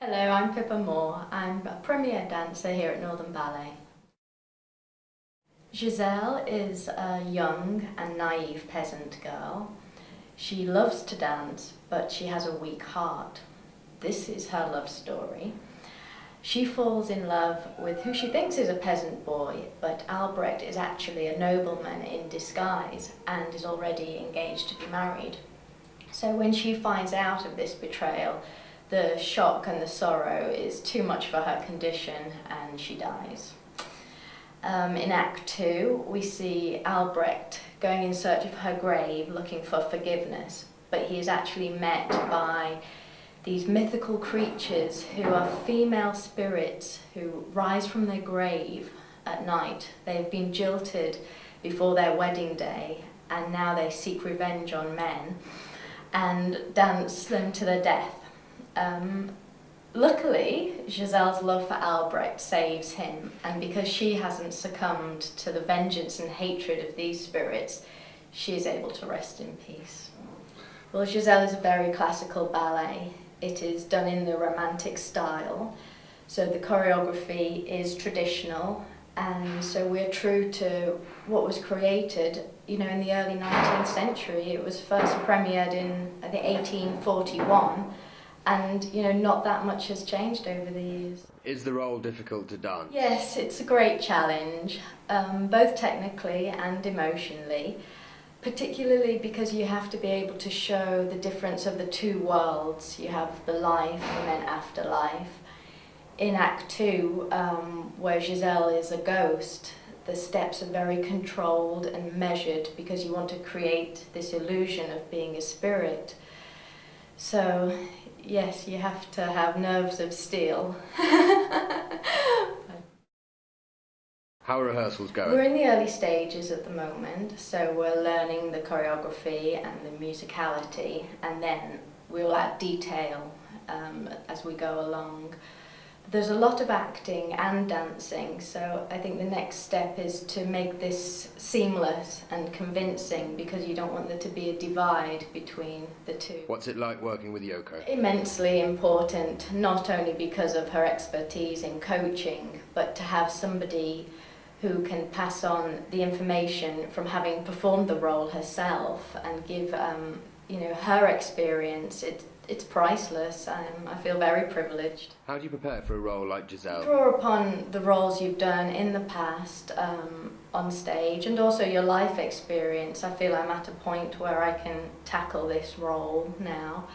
Hello, I'm Pippa Moore. I'm a premier dancer here at Northern Ballet. Giselle is a young and naive peasant girl. She loves to dance, but she has a weak heart. This is her love story. She falls in love with who she thinks is a peasant boy, but Albrecht is actually a nobleman in disguise and is already engaged to be married. So when she finds out of this betrayal, the shock and the sorrow is too much for her condition and she dies. In Act 2, we see Albrecht going in search of her grave, looking for forgiveness, but he is actually met by these mythical creatures who are female spirits who rise from their grave at night. They've been jilted before their wedding day and now they seek revenge on men and dance them to their death. Luckily, Giselle's love for Albrecht saves him, and because she hasn't succumbed to the vengeance and hatred of these spirits, she is able to rest in peace. Well, Giselle is a very classical ballet. It is done in the romantic style, so the choreography is traditional, and so we're true to what was created, in the early 19th century. It was first premiered in, I think, 1841. And, not that much has changed over the years. Is the role difficult to dance? Yes, it's a great challenge, both technically and emotionally, particularly because you have to be able to show the difference of the two worlds. You have the life and then afterlife. In Act 2, where Giselle is a ghost, the steps are very controlled and measured because you want to create this illusion of being a spirit. So, yes, you have to have nerves of steel. How are rehearsals going? We're in the early stages at the moment, so we're learning the choreography and the musicality, and then we'll add detail as we go along. There's a lot of acting and dancing, so I think the next step is to make this seamless and convincing, because you don't want there to be a divide between the two. What's it like working with Yoko? Immensely important, not only because of her expertise in coaching, but to have somebody who can pass on the information from having performed the role herself and give her experience. It's priceless. I feel very privileged. How do you prepare for a role like Giselle? Draw upon the roles you've done in the past on stage, and also your life experience. I feel I'm at a point where I can tackle this role now.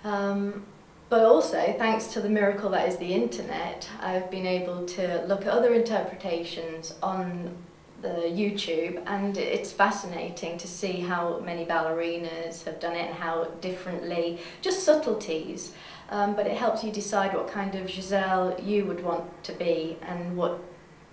But also, thanks to the miracle that is the internet, I've been able to look at other interpretations on the YouTube, and it's fascinating to see how many ballerinas have done it and how differently, just subtleties, but it helps you decide what kind of Giselle you would want to be and what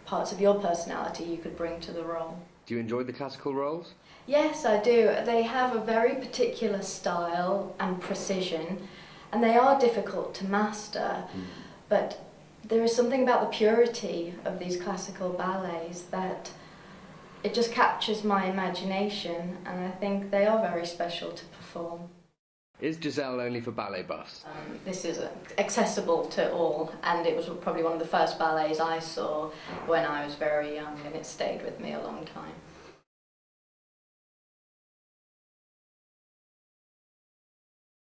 parts of your personality you could bring to the role. Do you enjoy the classical roles? Yes, I do. They have a very particular style and precision, and they are difficult to master, but there is something about the purity of these classical ballets that it just captures my imagination, and I think they are very special to perform. Is Giselle only for ballet buffs? This is accessible to all, and it was probably one of the first ballets I saw when I was very young, and it stayed with me a long time.